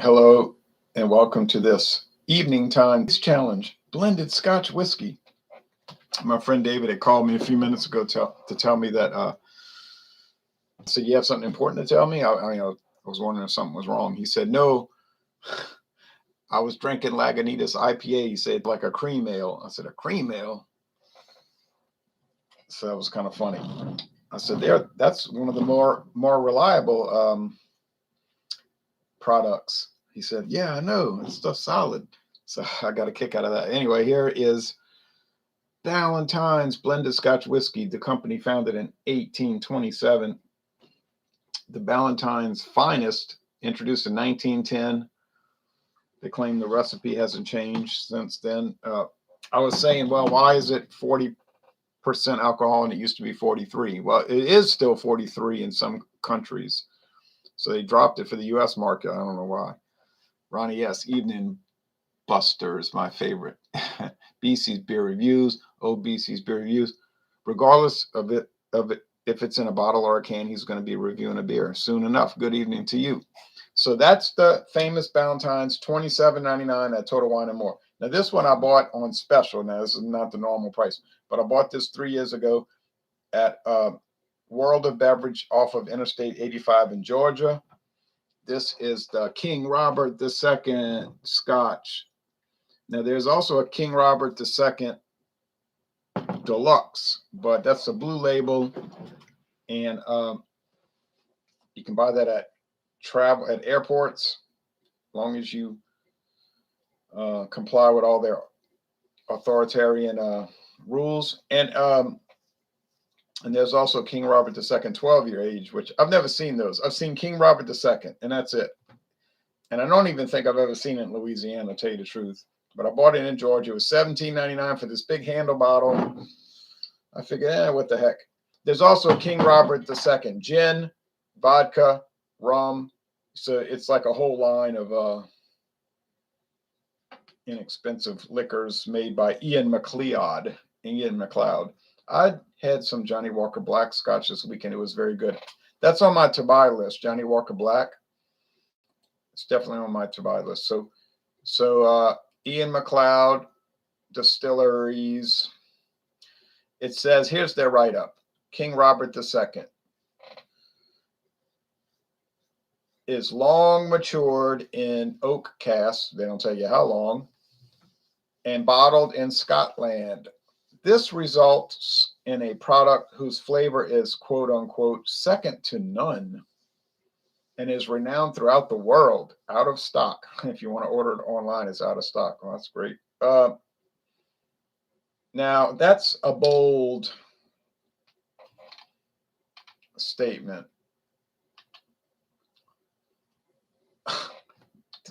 Hello and welcome to this evening time challenge, blended Scotch whiskey. My friend David had called me a few minutes ago to tell me that. I said, "You have something important to tell me?" I was wondering if something was wrong. He said, "No, I was drinking Lagunitas IPA." He said, "Like a cream ale." I said, "A cream ale?" So that was kind of funny. I said, "There, that's one of the more reliable products." He said, "Yeah, I know. It's stuff solid." So I got a kick out of that. Anyway, here is Ballantines blended Scotch whiskey, the company founded in 1827. The Ballantines finest, introduced in 1910. They claim the recipe hasn't changed since then. I was saying, well, why is it 40% alcohol and it used to be 43? Well, it is still 43 in some countries. So they dropped it for the US market. I don't know why. Ronnie, yes, Evening Buster's my favorite. BC's Beer Reviews, old BC's Beer Reviews. Regardless of it, if it's in a bottle or a can, he's going to be reviewing a beer soon enough. Good evening to you. So that's the famous Ballantines, $27.99 at Total Wine and More. Now this one I bought on special. Now this is not the normal price, but I bought this 3 years ago at World of Beverage off of Interstate 85 in Georgia. This is the King Robert II Scotch. Now, there's also a King Robert II Deluxe, but that's a blue label, and you can buy that at airports, as long as you comply with all their authoritarian rules. And there's also King Robert II 12-year age, which I've never seen those. I've seen King Robert II, and that's it. And I don't even think I've ever seen it in Louisiana, to tell you the truth. But I bought it in Georgia. It was $17.99 for this big handle bottle. I figured, what the heck. There's also King Robert II gin, vodka, rum. So it's like a whole line of inexpensive liquors made by Ian Macleod. I had some Johnny Walker Black Scotch this weekend. It was very good. That's on my to-buy list, Johnny Walker Black. It's definitely on my to-buy list. So Ian Macleod Distilleries. It says, here's their write-up. King Robert II is long matured in oak casks. They don't tell you how long. And bottled in Scotland. This results in a product whose flavor is, quote unquote, second to none and is renowned throughout the world. Out of stock. If you want to order it online, it's out of stock. Well, that's great. Now, that's a bold statement.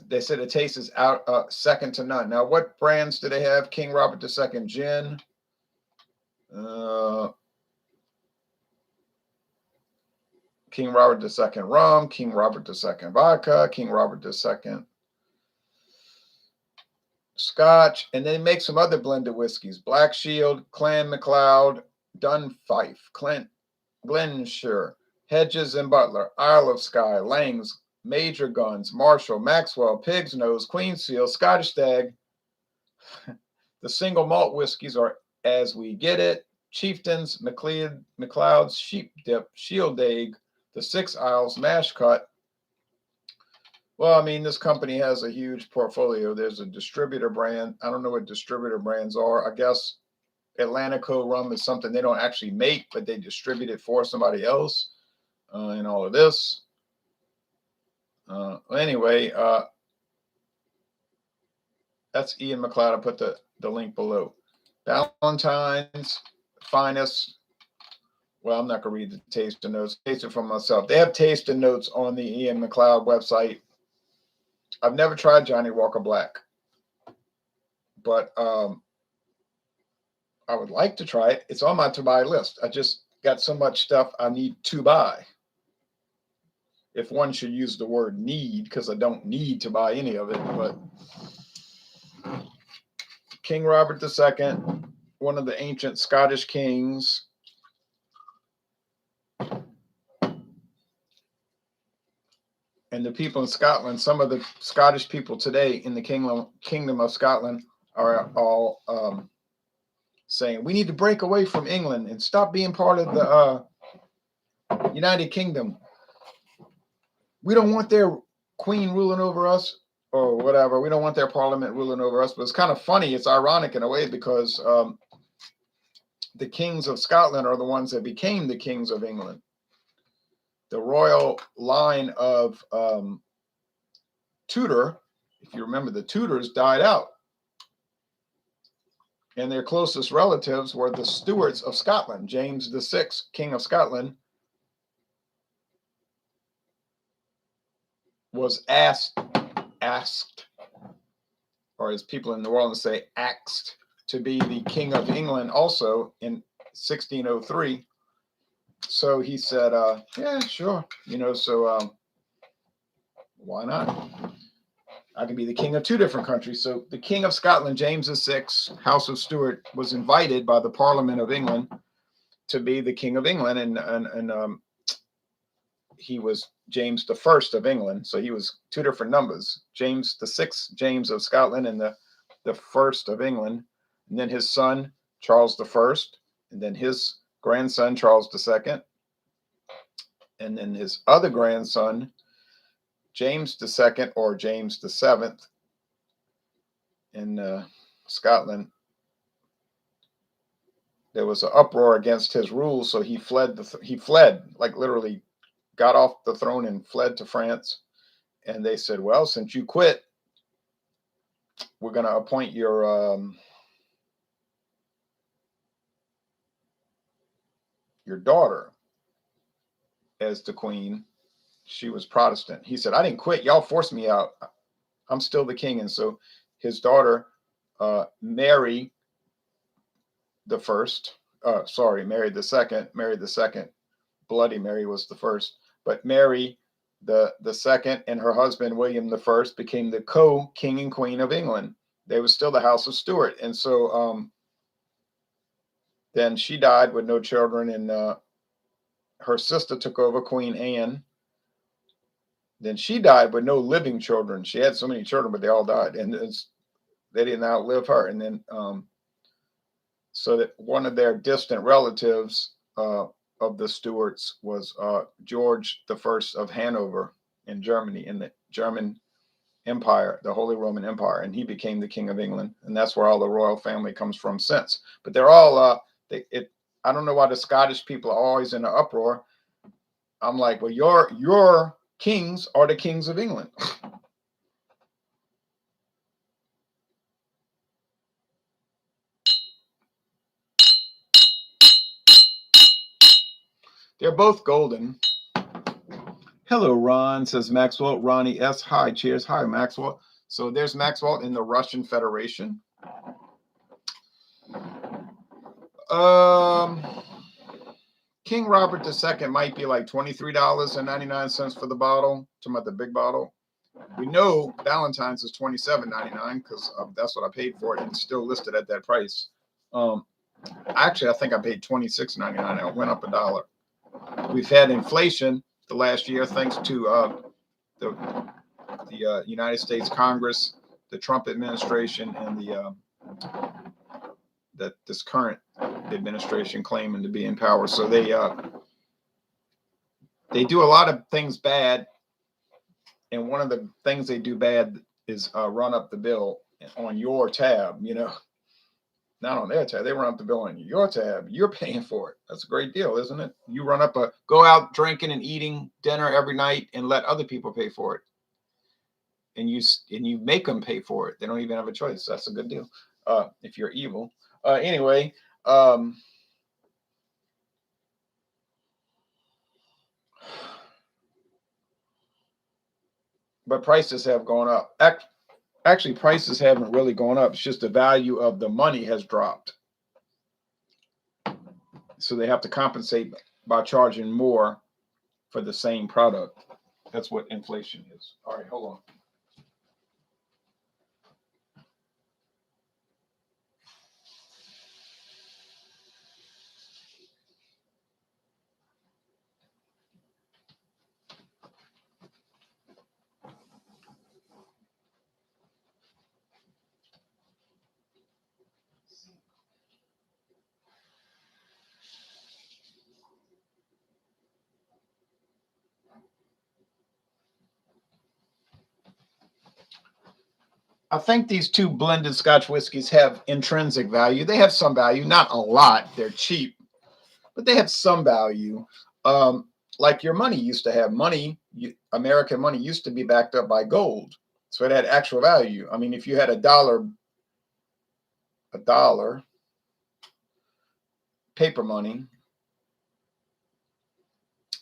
They said the taste is out second to none. Now, what brands do they have? King Robert II gin. King Robert II rum. King Robert II vodka. King Robert II Scotch. And they make some other blended whiskeys. Black Shield, Clan MacLeod, Dunfife, Glenshire, Hedges and Butler, Isle of Skye, Lang's, Major Guns, Marshall, Maxwell, Pig's Nose, Queen Seal, Scottish Stag. The single malt whiskeys are As We Get It, Chieftains, MacLeod's Sheep Dip, Shieldaig, the Six Isles, Mash Cut. Well, I mean, this company has a huge portfolio. There's a distributor brand. I don't know what distributor brands are. I guess Atlantico rum is something they don't actually make, but they distribute it for somebody else and all of this. Anyway, that's Ian Macleod. I put the link below. Ballantines, finest. Well, I'm not going to read the tasting notes. Taste it for myself. They have tasting notes on the Ian Macleod website. I've never tried Johnny Walker Black, but I would like to try it. It's on my to-buy list. I just got so much stuff I need to buy. If one should use the word need, because I don't need to buy any of it, but King Robert II, one of the ancient Scottish kings. And the people in Scotland, some of the Scottish people today in the Kingdom of Scotland are all saying we need to break away from England and stop being part of the United Kingdom. We don't want their queen ruling over us or whatever. We don't want their parliament ruling over us. But it's kind of funny. It's ironic in a way because the kings of Scotland are the ones that became the kings of England. The royal line of Tudor, if you remember, the Tudors died out. And their closest relatives were the Stuarts of Scotland. James VI, King of Scotland, was asked, or as people in New Orleans say, axed to be the King of England also in 1603. So he said, yeah, sure. So why not? I could be the king of two different countries. So the King of Scotland, James VI, House of Stuart, was invited by the Parliament of England to be the King of England. And he was James I of England. So he was two different numbers. James VI, James of Scotland, and the first of England. And then his son, Charles I, and then his grandson, Charles II, and then his other grandson, James II or James VII in Scotland. There was an uproar against his rule, so he fled. He fled, like literally, got off the throne and fled to France. And they said, "Well, since you quit, we're going to appoint your daughter as the queen." She was Protestant. He said, "I didn't quit. Y'all forced me out. I'm still the king." And so his daughter, Mary the first, Mary the second, Bloody Mary was the first, but Mary the second and her husband William the first became the co-king and queen of England. They were still the House of Stuart. And so then she died with no children, and her sister took over, Queen Anne. Then she died with no living children. She had so many children, but they all died, and they didn't outlive her. And then so that one of their distant relatives of the Stuarts was George the First of Hanover in Germany, in the German Empire, the Holy Roman Empire, and he became the King of England. And that's where all the royal family comes from since. But they're all I don't know why the Scottish people are always in an uproar. I'm like, well, your kings are the kings of England. They're both golden. Hello, Ron, says Maxwell. Ronnie S. Hi, cheers. Hi, Maxwell. So there's Maxwell in the Russian Federation. King Robert II might be like $23.99 for the bottle. Talking about the big bottle. We know Ballantines is $27.99 because that's what I paid for it, and it's still listed at that price. Actually, I think I paid $26.99. It went up $1. We've had inflation the last year thanks to the United States Congress, the Trump administration, and this current administration claiming to be in power. So they do a lot of things bad, and one of the things they do bad is run up the bill on your tab. Not on their tab. They run up the bill on your tab. You're paying for it. That's a great deal, isn't it? You go out drinking and eating dinner every night and let other people pay for it. And you make them pay for it. They don't even have a choice. That's a good deal. If you're evil. Anyway, but prices have gone up. Actually, prices haven't really gone up. It's just the value of the money has dropped. So they have to compensate by charging more for the same product. That's what inflation is. All right, hold on. I think these two blended Scotch whiskeys have intrinsic value. They have some value, not a lot. They're cheap, but they have some value. Um, like your money used to have money. American money used to be backed up by gold, so it had actual value. I mean, if you had a dollar paper money,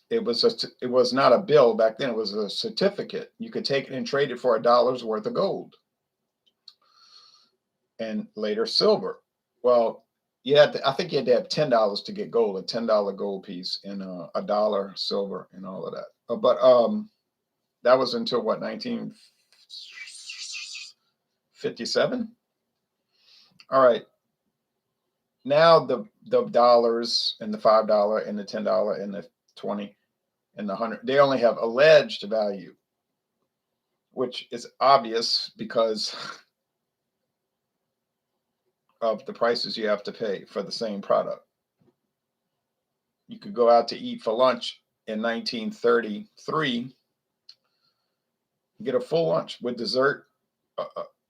it was not a bill back then. It was a certificate. You could take it and trade it for $1 worth of gold, and later silver. Well, I think you had to have $10 to get gold, a $10 gold piece, and a dollar silver, and all of that. But that was until what, 1957? All right. Now the dollars and the $5 and the $10 and the 20 and the 100, they only have alleged value, which is obvious because of the prices you have to pay for the same product. You could go out to eat for lunch in 1933, get a full lunch with dessert,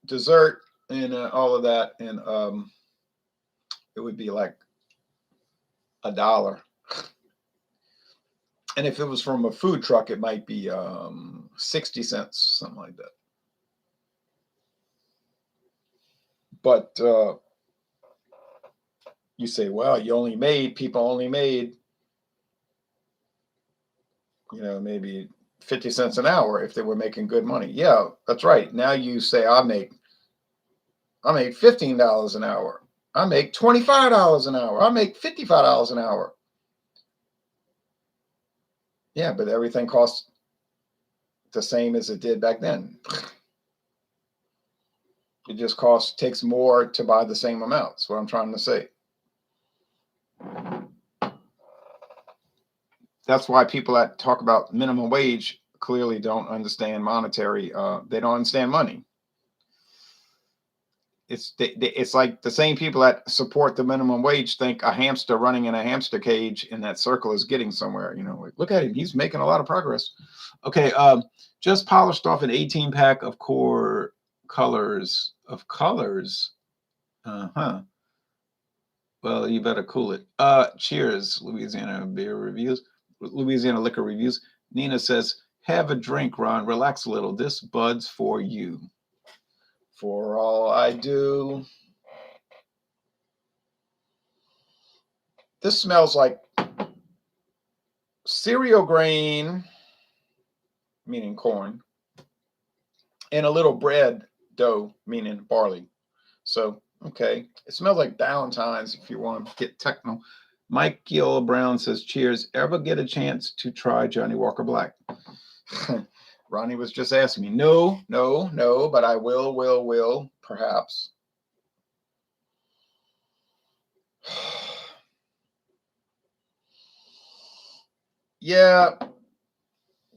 dessert, and all of that, and it would be like $1. And if it was from a food truck, it might be 60 cents, something like that. But you say, well, people only made, maybe 50 cents an hour if they were making good money. Yeah, that's right. Now you say, I make $15 an hour. I make $25 an hour. I make $55 an hour. Yeah, but everything costs the same as it did back then. It just takes more to buy the same amount. That's what I'm trying to say. That's why people that talk about minimum wage clearly don't understand monetary. They don't understand money. It's like the same people that support the minimum wage think a hamster running in a hamster cage in that circle is getting somewhere. Like, look at him, he's making a lot of progress. Okay, just polished off an 18 pack of core colors. Uh-huh. Well, you better cool it. Cheers, Louisiana Beer Reviews. Louisiana Liquor Reviews. Nina says, have a drink, Ron. Relax a little. This bud's for you. For all I do. This smells like cereal grain, meaning corn, and a little bread dough, meaning barley. So, okay. It smells like Ballantines if you want to get techno. Mike Gill Brown says, cheers. Ever get a chance to try Johnny Walker Black? Ronnie was just asking me. No, but I will, perhaps. Yeah,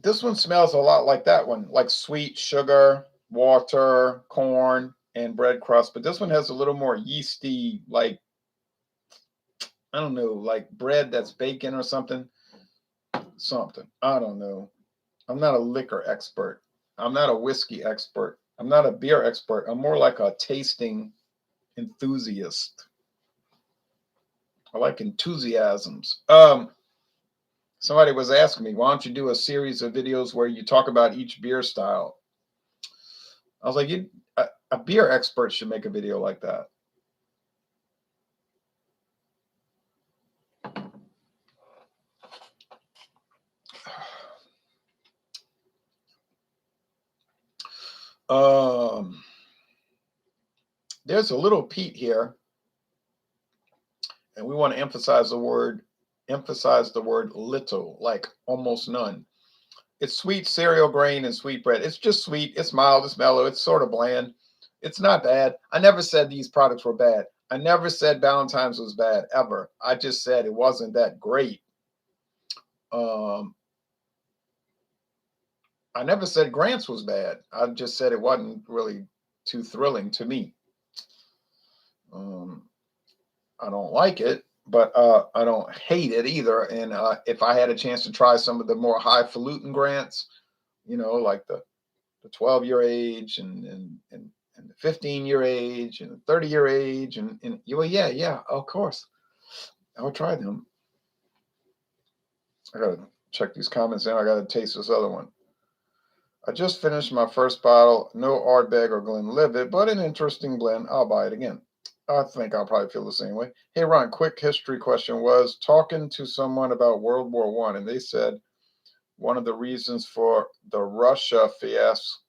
this one smells a lot like that one, like sweet sugar, water, corn, and bread crust. But this one has a little more yeasty, like, I don't know, like bread that's baking or something. I don't know. I'm not a liquor expert. I'm not a whiskey expert. I'm not a beer expert. I'm more like a tasting enthusiast. I like enthusiasms. Somebody was asking me, why don't you do a series of videos where you talk about each beer style? I was like, a beer expert should make a video like that. There's a little peat here, and we want to emphasize the word little, like almost none. It's sweet cereal grain and sweet bread. It's just sweet. It's mild. It's mellow. It's sort of bland. It's not bad. I never said these products were bad. I never said Ballantines was bad, ever. I just said it wasn't that great. I never said Grant's was bad. I just said it wasn't really too thrilling to me. I don't like it, but I don't hate it either. And if I had a chance to try some of the more highfalutin Grants, like the 12-year age and and the 15-year age and the 30-year age. And well, yeah, of course. I'll try them. I got to check these comments now. I got to taste this other one. I just finished my first bottle. No Ardbeg or Glenlivet, but an interesting blend. I'll buy it again. I think I'll probably feel the same way. Hey, Ron, quick history question. Was talking to someone about World War One, and they said one of the reasons for the Russia fiasco,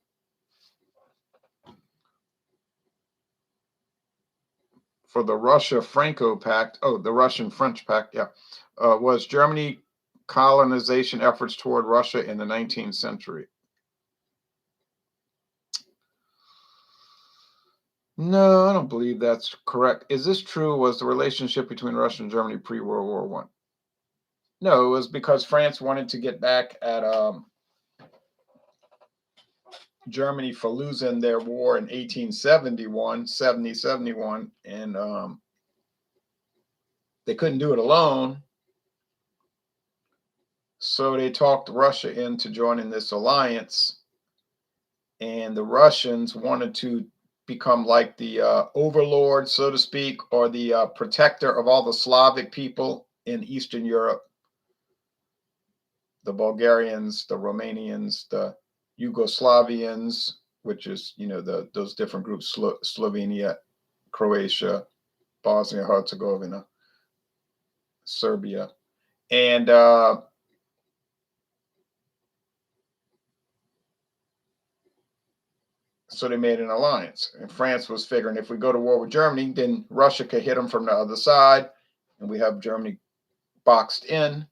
for the Russia-Franco Pact, the Russian-French Pact, was Germany colonization efforts toward Russia in the 19th century. No, I don't believe that's correct. Is this true? Was the relationship between Russia and Germany pre-World War One? No, it was because France wanted to get back at Germany for losing their war in 1871, 71, and they couldn't do it alone. So they talked Russia into joining this alliance, and the Russians wanted to become like the overlord, so to speak, or the protector of all the Slavic people in Eastern Europe, the Bulgarians, the Romanians, the Yugoslavians, which is, those different groups, Slovenia, Croatia, Bosnia Herzegovina, Serbia, and so they made an alliance. And France was figuring if we go to war with Germany, then Russia could hit them from the other side, and we have Germany boxed in,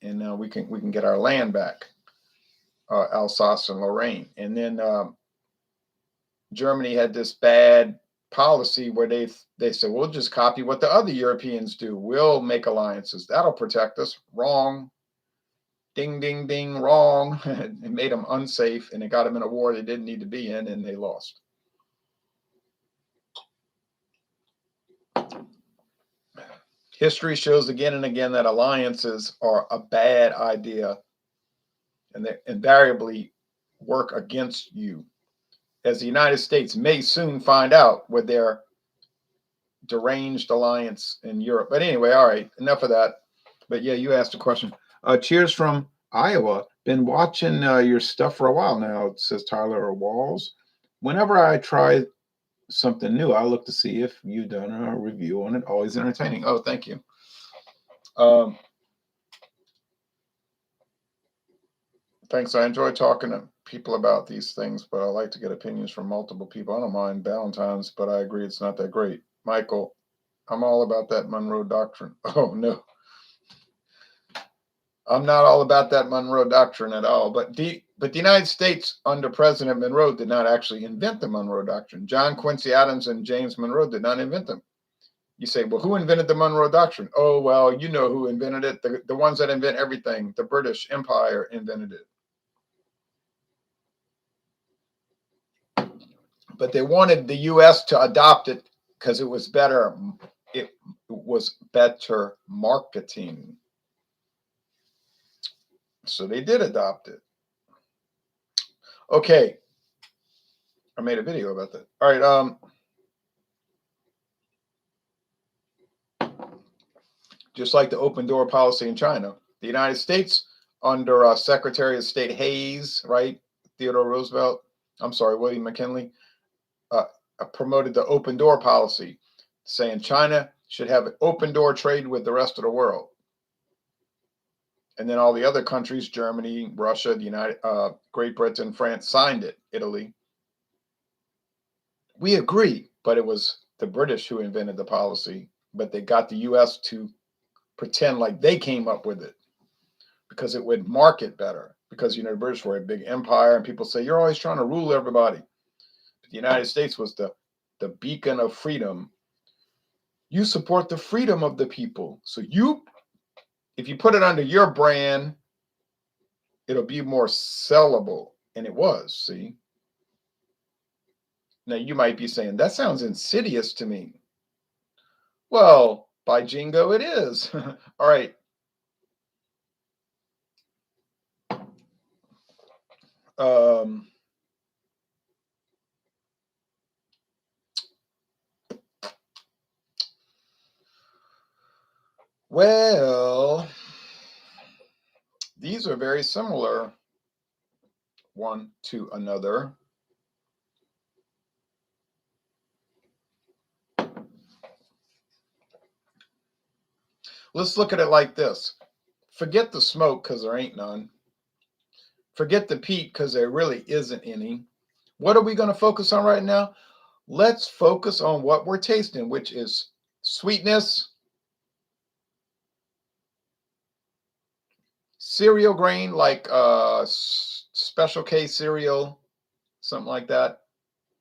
and we can get our land back, Alsace and Lorraine. And then Germany had this bad policy where they said, we'll just copy what the other Europeans do. We'll make alliances. That'll protect us. Wrong. Ding, ding, ding, wrong. It made them unsafe, and it got them in a war they didn't need to be in, and they lost. History shows again and again that alliances are a bad idea, and they invariably work against you, as the United States may soon find out with their deranged alliance in Europe. But anyway, all right, enough of that. But yeah, you asked a question. Cheers from Iowa. Been watching your stuff for a while now, says Tyler Walls. Whenever I try something new, I look to see if you've done a review on it. Always entertaining. Oh, thank you. Thanks. I enjoy talking to people about these things, but I like to get opinions from multiple people. I don't mind Ballantines, but I agree it's not that great. Michael, I'm all about that Monroe Doctrine. Oh, no. I'm not all about that Monroe Doctrine at all. But the United States under President Monroe did not actually invent the Monroe Doctrine. John Quincy Adams and James Monroe did not invent them. You say, well, who invented the Monroe Doctrine? Oh, well, you know who invented it. The ones that invent everything. The British Empire invented it. But they wanted the U.S. to adopt it because it was better. It was better marketing. So they did adopt it. Okay. I made a video about that. All right. Just like the open door policy in China, the United States under Secretary of State Hayes, right? Theodore Roosevelt. I'm sorry, William McKinley, promoted the open door policy, saying China should have an open door trade with the rest of the world. And then all the other countries, Germany, Russia, Great Britain, France, signed it, Italy. We agree, but it was the British who invented the policy, but they got the U.S. to pretend like they came up with it because it would market better. Because, the British were a big empire, and people say, you're always trying to rule everybody. But the United States was the beacon of freedom. You support the freedom of the people. So if you put it under your brand, it'll be more sellable. And it was, see? Now, you might be saying, that sounds insidious to me. Well, by jingo, it is. All right. Well, these are very similar one to another. Let's look at it like this. Forget the smoke because there ain't none. Forget the peat because there really isn't any. What are we going to focus on right now? Let's focus on what we're tasting, which is sweetness, cereal grain like Special K cereal, something like that,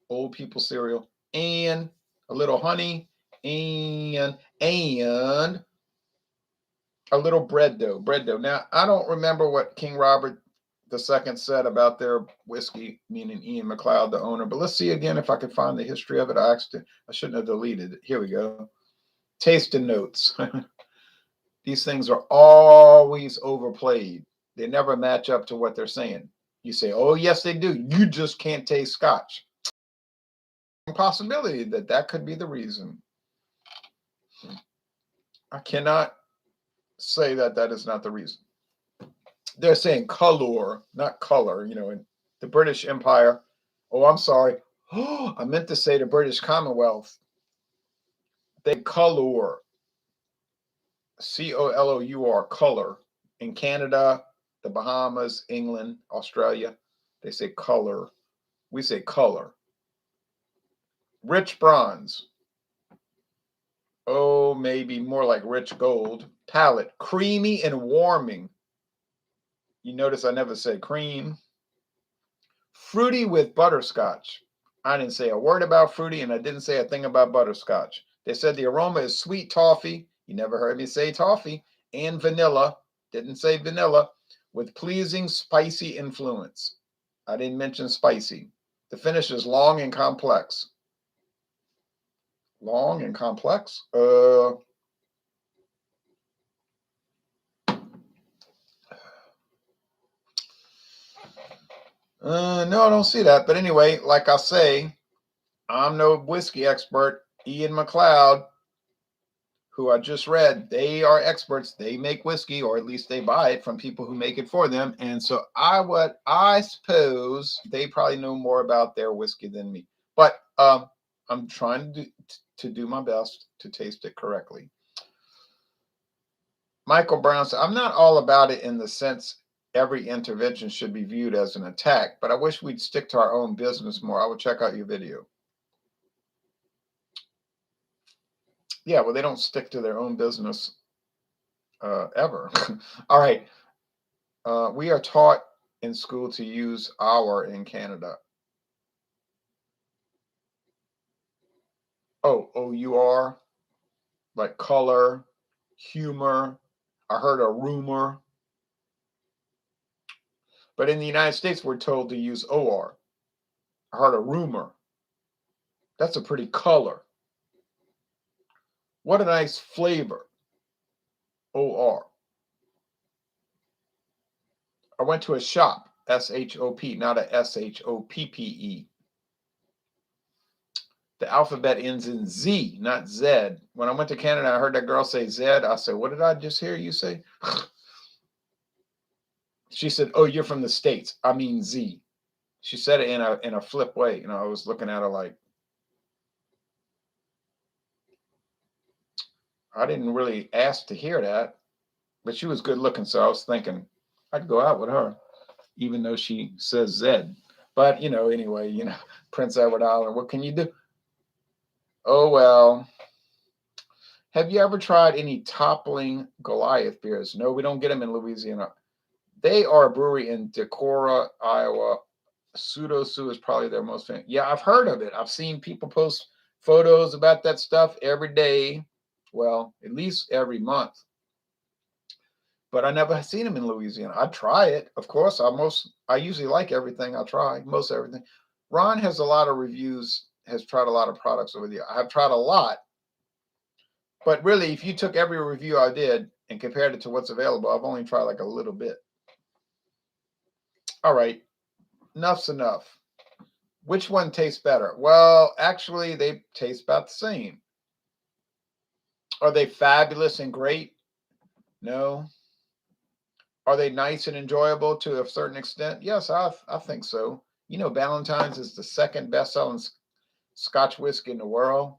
old people cereal, and a little honey, and a little bread dough. Bread dough. Now I don't remember what King Robert II said about their whiskey, meaning Ian Macleod, the owner. But let's see again if I can find the history of it. I shouldn't have deleted it. Here we go. Tasting notes. These things are always overplayed. They never match up to what they're saying. You say, oh, yes, they do. You just can't taste Scotch. Possibility that could be the reason. I cannot say that is not the reason. They're saying color, not color, in the British Empire. Oh, I'm sorry. Oh, I meant to say the British Commonwealth. They color. COLOUR, color. In Canada, the Bahamas, England, Australia, they say color. We say color. Rich bronze. Oh, maybe more like rich gold. Palate. Creamy and warming. You notice I never said cream. Fruity with butterscotch. I didn't say a word about fruity, and I didn't say a thing about butterscotch. They said the aroma is sweet toffee. You never heard me say toffee. And vanilla. Didn't say vanilla. With pleasing spicy influence. I didn't mention spicy. The finish is long and complex. Long and complex? No, I don't see that. But anyway, like I say, I'm no whiskey expert. Ian Macleod, who I just read, they are experts. They make whiskey, or at least they buy it from people who make it for them. And so I suppose they probably know more about their whiskey than me. But I'm trying to do my best to taste it correctly. Michael Brown said, I'm not all about it in the sense every intervention should be viewed as an attack, but I wish we'd stick to our own business more. I will check out your video. Yeah, well, they don't stick to their own business ever. All right. We are taught in school to use our in Canada. Oh, O-U-R, like color, humor. I heard a rumor. But in the United States, we're told to use O-R. I heard a rumor. That's a pretty color. What a nice flavor. O-R. I went to a shop, S-H-O-P, not a S-H-O-P-P-E. The alphabet ends in Z, not Z. When I went to Canada, I heard that girl say Z. I said, what did I just hear you say? She said, oh, you're from the States. I mean Z. She said it in a flip way. I was looking at her like, I didn't really ask to hear that. But she was good looking, so I was thinking I'd go out with her, even though she says Z. But, anyway, Prince Edward Island, what can you do? Oh, well. Have you ever tried any Toppling Goliath beers? No, we don't get them in Louisiana. They are a brewery in Decorah, Iowa. Pseudo-Sue is probably their most famous. Yeah, I've heard of it. I've seen people post photos about that stuff every day. Well, at least every month. But I never seen them in Louisiana. I'd try it. Of course, I usually like everything I try, most everything. Ron has a lot of reviews, has tried a lot of products over there. I've tried a lot. But really, if you took every review I did and compared it to what's available, I've only tried like a little bit. All right, enough's enough. Which one tastes better? Well, actually, they taste about the same. Are they fabulous and great? No. Are they nice and enjoyable to a certain extent? Yes, I think so. You know, Ballantines is the second best-selling Scotch whiskey in the world.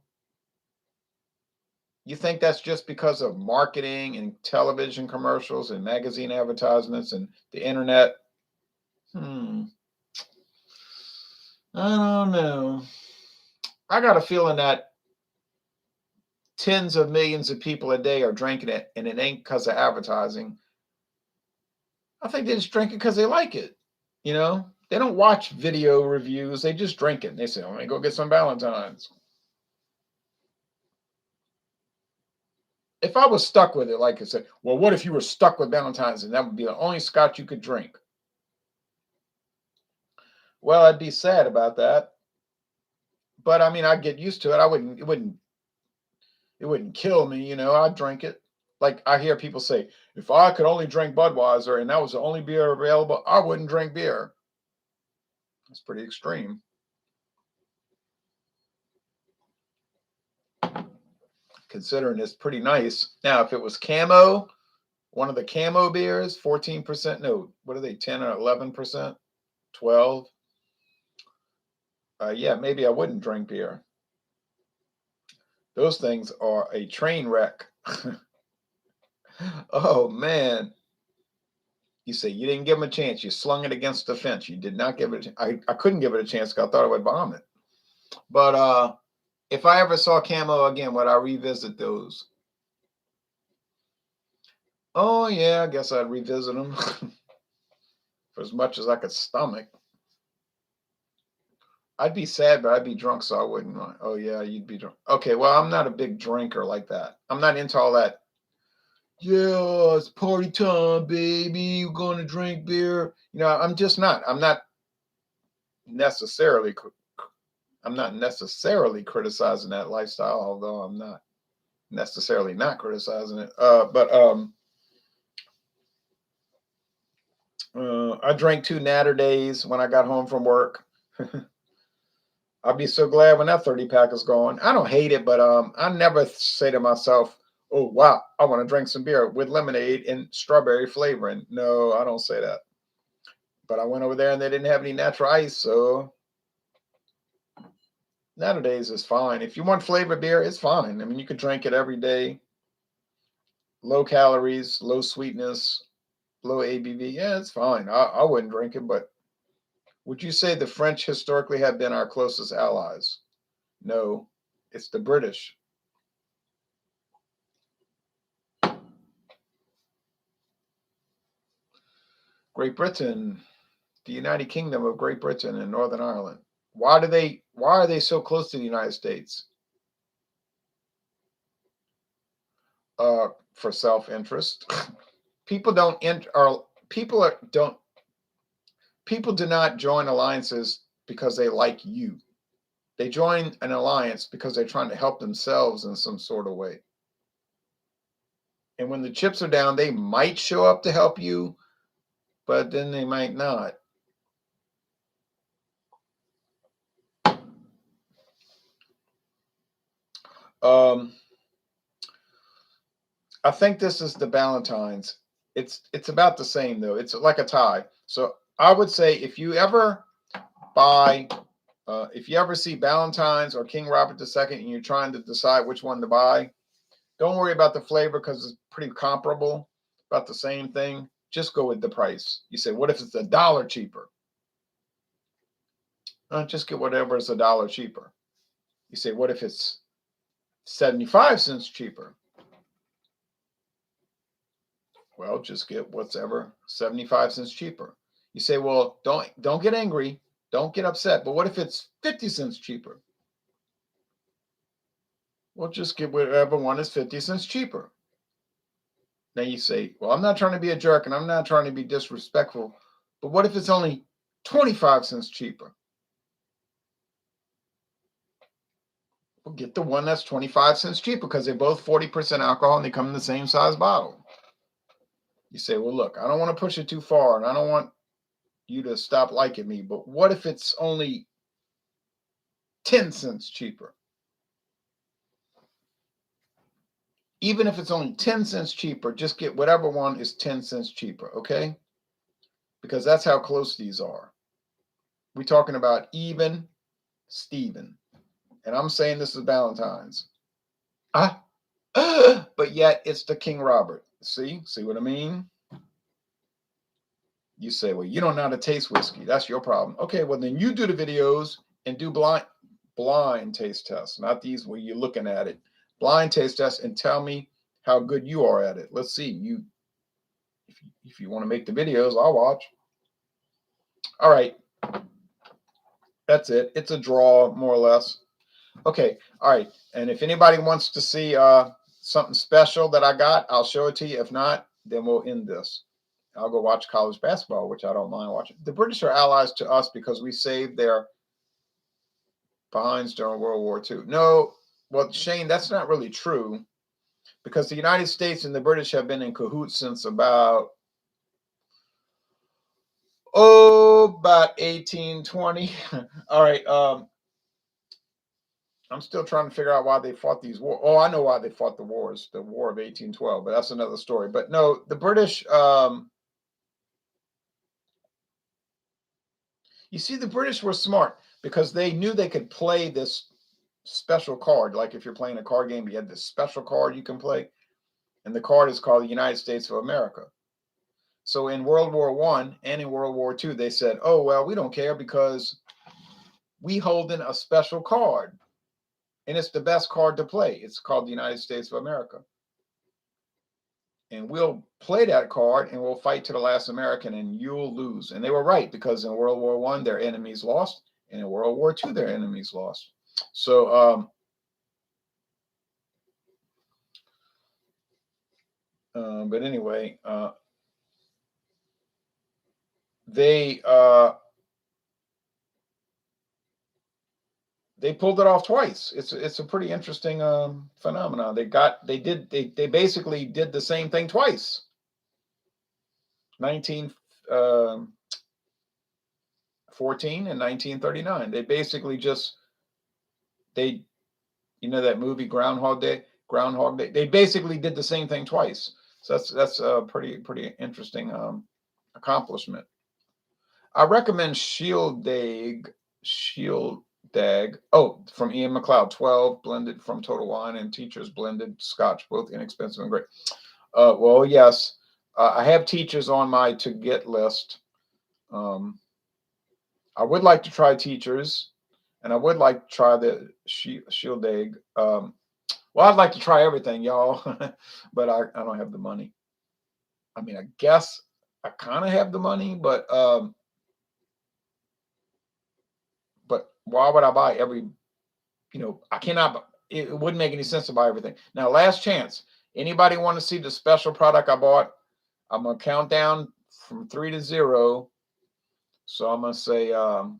You think that's just because of marketing and television commercials and magazine advertisements and the internet? Hmm. I don't know. I got a feeling that tens of millions of people a day are drinking it, and it ain't because of advertising. I think they just drink it because they like it. You know, they don't watch video reviews. They just drink it. And they say, "Let me go get some Valentines." If I was stuck with it, like I said, well, what if you were stuck with Valentine's and that would be the only Scotch you could drink? Well, I'd be sad about that. But I mean, I'd get used to it. I wouldn't. It wouldn't kill me. You know, I'd drink it. Like I hear people say, if I could only drink Budweiser and that was the only beer available, I wouldn't drink beer. That's pretty extreme. Considering it's pretty nice. Now, if it was camo, one of the camo beers, 14%. No, what are they, 10 or 11%? 12? Yeah, maybe I wouldn't drink beer. Those things are a train wreck. Oh, man. You say you didn't give them a chance. You slung it against the fence. You did not give it. I couldn't give it a chance because I thought I would bomb it. But if I ever saw camo again, would I revisit those? Oh, yeah, I guess I'd revisit them for as much as I could stomach. I'd be sad, but I'd be drunk, so I wouldn't mind. Oh, yeah, you'd be drunk. Okay, well, I'm not a big drinker like that. I'm not into all that. Yeah, it's party time, baby. We're going to drink beer. You know, I'm just not. Necessarily. I'm not necessarily criticizing that lifestyle, although I'm not necessarily not criticizing it. I drank 2 Naturdays when I got home from work. I'll be so glad when that 30 pack is gone. I don't hate it, but I never say to myself, "Oh wow, I want to drink some beer with lemonade and strawberry flavoring." No, I don't say that. But I went over there and they didn't have any natural ice, so nowadays is fine. If you want flavored beer, it's fine. I mean, you could drink it every day. Low calories, low sweetness, low ABV. Yeah, it's fine. I wouldn't drink it, but would you say the French historically have been our closest allies? No, it's the British. Great Britain, the United Kingdom of Great Britain and Northern Ireland. Why are they so close to the United States? For self-interest. People don't enter or people are, don't people do not join alliances because they like you. They join an alliance because they're trying to help themselves in some sort of way. And when the chips are down, they might show up to help you, but then they might not. Um, I think this is the Ballantines. It's about the same though. It's like a tie. So I would say buy, if you ever see Ballantines or King Robert II and you're trying to decide which one to buy, don't worry about the flavor because it's pretty comparable, about the same thing. Just go with the price. You say, what if it's $1 cheaper? Just get whatever is $1 cheaper. You say, what if it's 75 cents cheaper? Well, just get whatever 75 cents cheaper. You say, well, don't get angry, don't get upset. But what if it's 50 cents cheaper? Well, just get whatever one is 50 cents cheaper. Now you say, well, I'm not trying to be a jerk and I'm not trying to be disrespectful, but what if it's only 25 cents cheaper? Well, get the one that's 25 cents cheaper because they're both 40% alcohol and they come in the same size bottle. You say, well, look, I don't want to push it too far and I don't want you to stop liking me, but what if it's only 10 cents cheaper? Even if it's only 10 cents cheaper, just get whatever one is 10 cents cheaper, okay? Because that's how close these are. We're talking about even Steven. And I'm saying this is Ballantines. Ah, but yet it's the King Robert. See what I mean? You say, well, you don't know how to taste whiskey. That's your problem. Okay, well then you do the videos and do blind taste tests, not these where you're looking at it. Blind taste tests and tell me how good you are at it. Let's see. If you want to make the videos, I'll watch. All right. That's it. It's a draw, more or less. Okay. All right. And if anybody wants to see something special that I got, I'll show it to you. If not, then we'll end this. I'll go watch college basketball, which I don't mind watching. The British are allies to us because we saved their behinds during World War II. No, well, Shane, that's not really true because the United States and the British have been in cahoots since about 1820. All right. I'm still trying to figure out why they fought these wars. Oh, I know why they fought the wars, the War of 1812, but that's another story. But no, the British, you see, the British were smart because they knew they could play this special card. Like if you're playing a card game, you have this special card you can play, and the card is called the United States of America. So in World War I and in World War II, they said, oh, well, we don't care because we hold in a special card. And it's the best card to play. It's called the United States of America. And we'll play that card and we'll fight to the last American and you'll lose. And they were right because in World War I, their enemies lost. And in World War II, their enemies lost. So, but anyway, they pulled it off twice. It's a pretty interesting phenomenon. They basically did the same thing twice. 1914 and 1939. They basically you know that movie Groundhog Day. They basically did the same thing twice. So that's a pretty interesting accomplishment. I recommend Shieldag. Oh, from Ian Macleod, 12 blended from Total Wine and Teachers blended Scotch, both inexpensive and great. Well, yes, I have Teachers on my to get list. I would like to try Teachers, and I would like to try the Shieldag. Well, I'd like to try everything, y'all, but I don't have the money. I mean, I guess I kind of have the money, but why would I buy every? I cannot. It wouldn't make any sense to buy everything. Now, last chance. Anybody want to see the special product I bought? I'm gonna count down from 3 to 0. So I'm gonna say. Oh,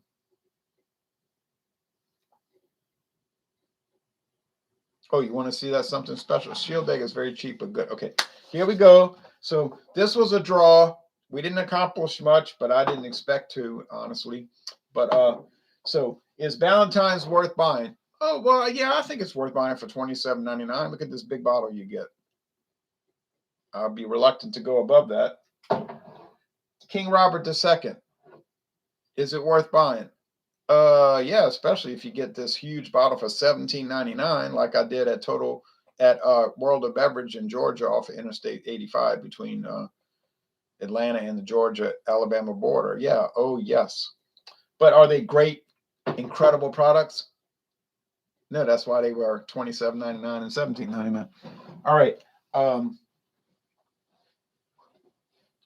you want to see that something special? Shieldag is very cheap but good. Okay, here we go. So this was a draw. We didn't accomplish much, but I didn't expect to, honestly. But so is Ballantines worth buying? Oh, well, yeah, I think it's worth buying for $27.99. Look at this big bottle you get. I'll be reluctant to go above that. King Robert II. Is it worth buying? Yeah, especially if you get this huge bottle for $17.99, like I did at World of Beverage in Georgia off of Interstate 85 between Atlanta and the Georgia-Alabama border. Yeah, oh yes. But are they great, incredible products? No, that's why they were $27.99 and $17.99. All right.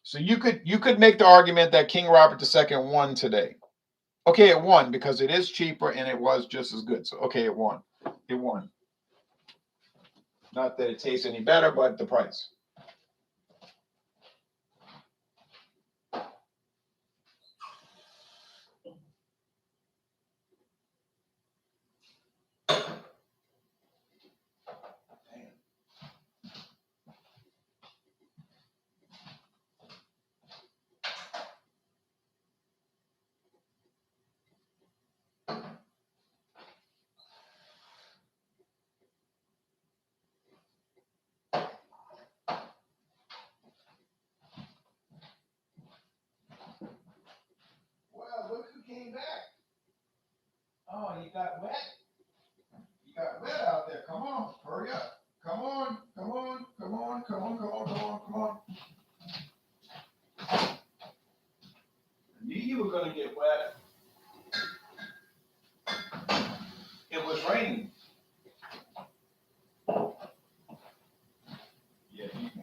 So you could make the argument that King Robert II won today. Okay, it won because it is cheaper and it was just as good. So, okay, it won. It won. Not that it tastes any better, but the price.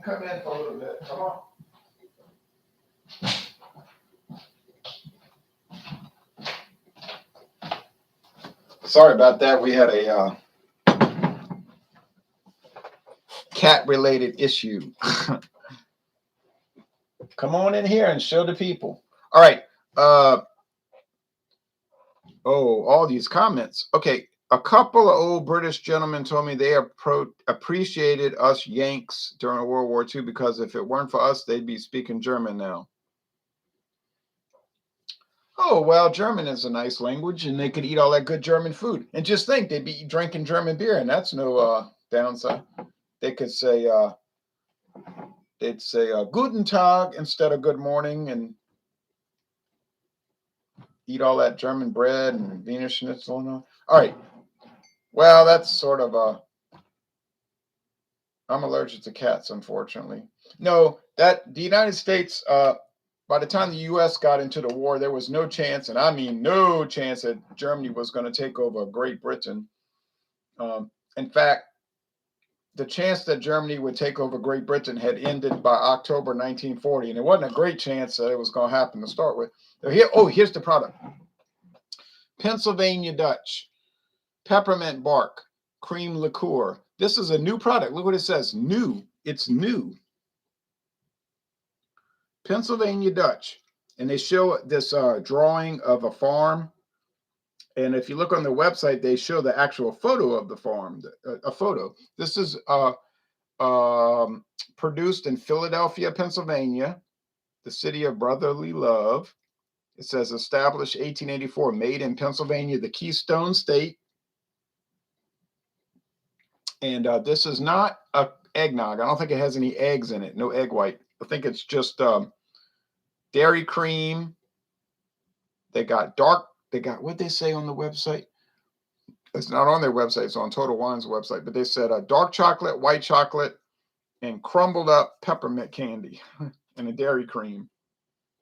come in for a little bit. Come on. Sorry about that. We had a cat-related issue. Come on in here and show the people. All right. All these comments. Okay. A couple of old British gentlemen told me they appreciated us Yanks during World War II because if it weren't for us, they'd be speaking German now. Oh, well, German is a nice language and they could eat all that good German food. And just think, they'd be drinking German beer and that's no downside. They could say, they'd say Guten Tag instead of good morning and eat all that German bread and Wiener Schnitzel and all. All right. Well, that's sort of I'm allergic to cats, unfortunately. No, that the United States, by the time the U.S. got into the war, there was no chance, and I mean no chance that Germany was going to take over Great Britain. In fact, the chance that Germany would take over Great Britain had ended by October 1940, and it wasn't a great chance that it was going to happen to start with. Here's the product. Pennsylvania Dutch, peppermint bark, cream liqueur. This is a new product. Look what it says. New. It's new. Pennsylvania Dutch. And they show this drawing of a farm. And if you look on their website, they show the actual photo of the farm, a photo. This is produced in Philadelphia, Pennsylvania, the city of brotherly love. It says established 1884, made in Pennsylvania, the Keystone State. And this is not a eggnog. I don't think it has any eggs in it. No egg white. I think it's just dairy cream. They got what they say on the website. It's not on their website. It's on Total Wine's website. But they said dark chocolate, white chocolate, and crumbled up peppermint candy and a dairy cream.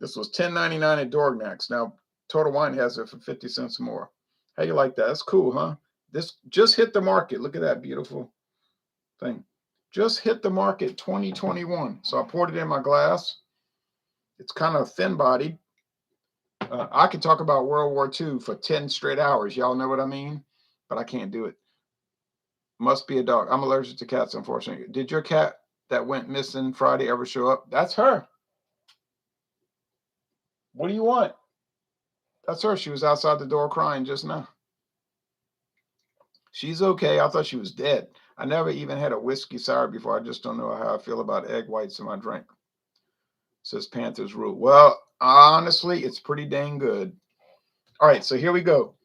This was $10.99 at Dorgnac's. Now Total Wine has it for 50 cents more. How you like that? That's cool, huh? This just hit the market. Look at that beautiful thing. Just hit the market 2021. So I poured it in my glass. It's kind of thin-bodied. I could talk about World War II for 10 straight hours. Y'all know what I mean? But I can't do it. Must be a dog. I'm allergic to cats, unfortunately. Did your cat that went missing Friday ever show up? That's her. What do you want? That's her. She was outside the door crying just now. She's okay. I thought she was dead. I never even had a whiskey sour before. I just don't know how I feel about egg whites in my drink. Says Panthers Rule. Well, honestly, it's pretty dang good. All right, so here we go.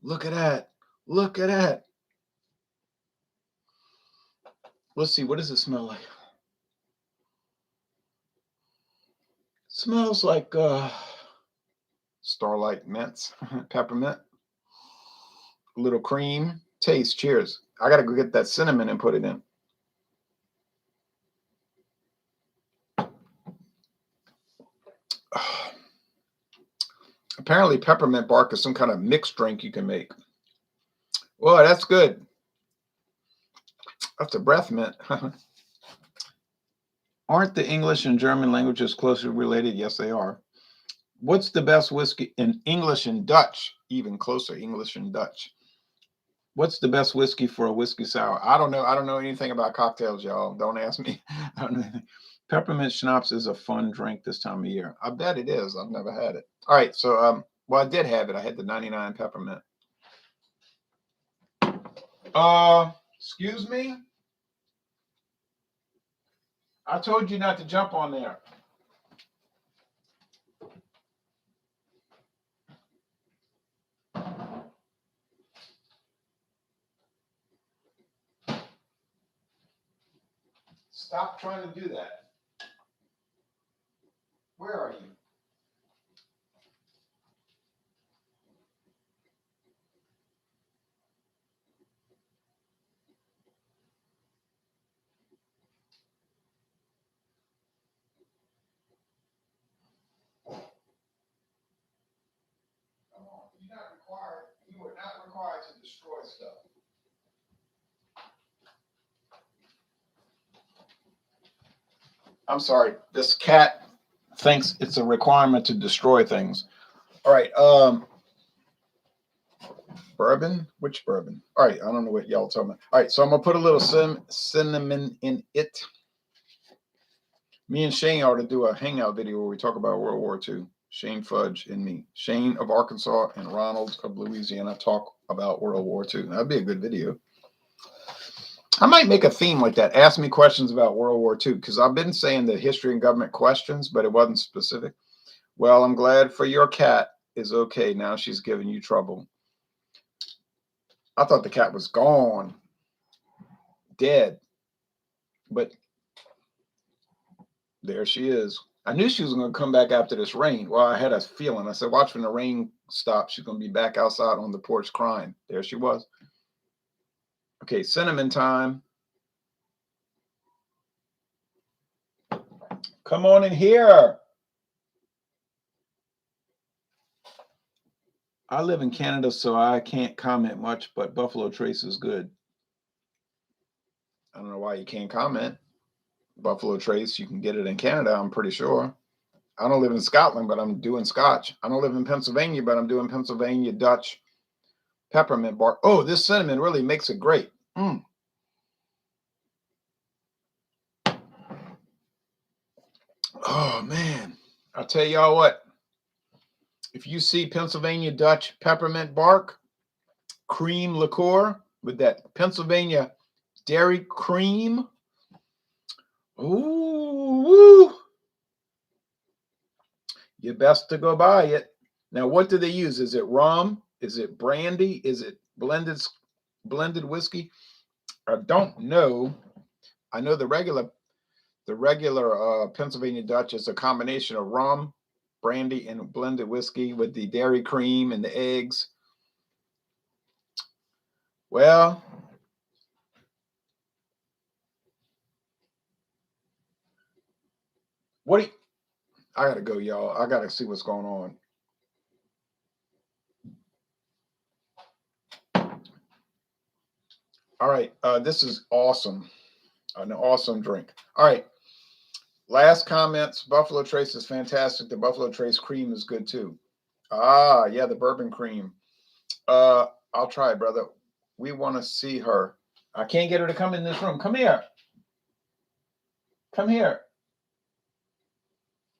Look at that. Look at that. Let's see. What does it smell like? Smells like Starlight mints, peppermint, a little cream. Taste. Cheers. I got to go get that cinnamon and put it in. Apparently, peppermint bark is some kind of mixed drink you can make. Well, that's good. That's a breath mint. Aren't the English and German languages closely related? Yes, they are. What's the best whiskey in English and Dutch? Even closer, English and Dutch. What's the best whiskey for a whiskey sour? I don't know. I don't know anything about cocktails, y'all. Don't ask me. I don't know anything. Peppermint schnapps is a fun drink this time of year. I bet it is. I've never had it. All right. So, well, I did have it. I had the 99 peppermint. Excuse me? I told you not to jump on there. Stop trying to do that. Where are you? Come on. You're not required. You are not required to destroy stuff. I'm sorry. This cat thinks it's a requirement to destroy things. All right. Bourbon? Which bourbon? All right. I don't know what y'all talking about. All right. So I'm going to put a little cinnamon in it. Me and Shane ought to do a hangout video where we talk about World War II. Shane Fudge and me. Shane of Arkansas and Ronald of Louisiana talk about World War II. That'd be a good video. I might make a theme like that. Ask me questions about World War II, because I've been saying the history and government questions, but it wasn't specific. Well, I'm glad for your cat is okay. Now she's giving you trouble. I thought the cat was gone, dead, but there she is. I knew she was going to come back after this rain. Well, I had a feeling. I said, watch when the rain stops. She's going to be back outside on the porch crying. There she was. Okay, cinnamon time. Come on in here. I live in Canada, so I can't comment much, but Buffalo Trace is good. I don't know why you can't comment. Buffalo Trace, you can get it in Canada, I'm pretty sure. I don't live in Scotland, but I'm doing Scotch. I don't live in Pennsylvania, but I'm doing Pennsylvania Dutch peppermint bark. Oh, this cinnamon really makes it great. Oh, man. I'll tell y'all what. If you see Pennsylvania Dutch peppermint bark, cream liqueur with that Pennsylvania dairy cream, ooh, you best to go buy it. Now, what do they use? Is it rum? Is it brandy? Is it blended whiskey? I don't know. I know the regular Pennsylvania Dutch is a combination of rum, brandy, and blended whiskey with the dairy cream and the eggs. Well, I gotta go, y'all. I gotta see what's going on. All right, this is awesome. An awesome drink. All right, last comments. Buffalo Trace is fantastic. The Buffalo Trace cream is good too. Ah, yeah, the bourbon cream. I'll try, brother. We want to see her. I can't get her to come in this room. Come here. Come here.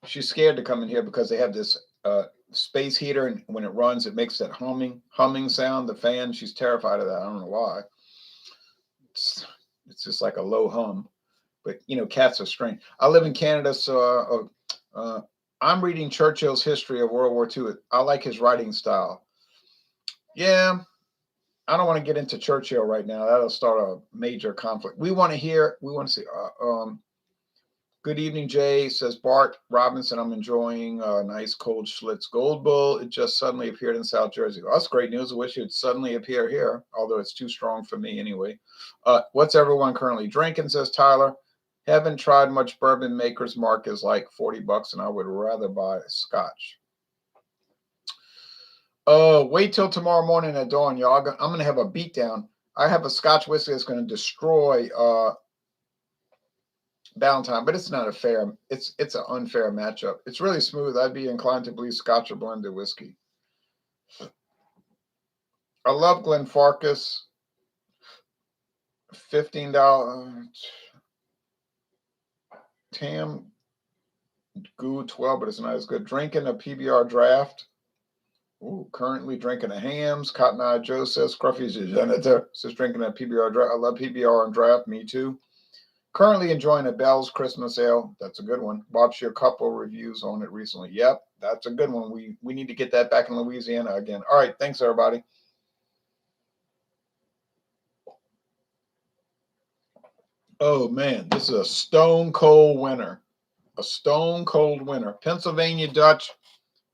She's scared to come in here because they have this space heater, and when it runs, it makes that humming sound. The fan. She's terrified of that. I don't know why. It's just like a low hum. But you know, cats are strange. I live in Canada, so I'm reading Churchill's History of World War II. I like his writing style. Yeah, I don't want to get into Churchill right now. That'll start a major conflict. We want to see. Good evening, Jay, says Bart Robinson. I'm enjoying a nice cold Schlitz Gold Bull. It just suddenly appeared in South Jersey. Well, that's great news. I wish it would suddenly appear here, although it's too strong for me anyway. What's everyone currently drinking, says Tyler. Haven't tried much bourbon. Maker's Mark is like $40, and I would rather buy a Scotch. Wait till tomorrow morning at dawn, y'all. I'm going to have a beatdown. I have a Scotch whiskey that's going to destroy Ballantine, but it's not a fair. It's an unfair matchup. It's really smooth. I'd be inclined to believe Scotch or blended whiskey. I love Glenfarclas. $15. Tam Goo 12, but it's not as good. Drinking a PBR draft. Ooh, currently drinking a Hams. Cotton Eye Joe says Scruffy's a janitor. Says drinking a PBR draft. I love PBR and draft. Me too. Currently enjoying a Bell's Christmas Ale. That's a good one. Watched your couple reviews on it recently. Yep, that's a good one. We need to get that back in Louisiana again. All right, thanks everybody. Oh man, this is a stone cold winner. A stone cold winner. Pennsylvania Dutch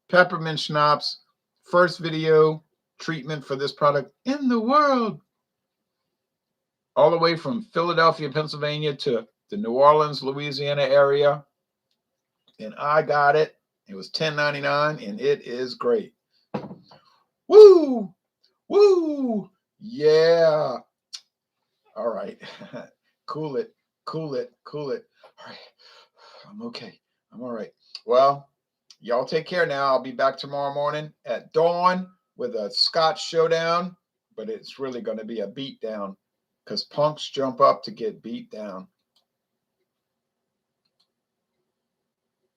peppermint schnapps. First video treatment for this product in the world. All the way from Philadelphia, Pennsylvania to the New Orleans, Louisiana area. And I got it. It was $10.99 and it is great. Woo! Woo! Yeah. All right. Cool it. Cool it. Cool it. All right. I'm okay. I'm all right. Well, y'all take care now. I'll be back tomorrow morning at dawn with a Scotch showdown, but it's really going to be a beat down because punks jump up to get beat down.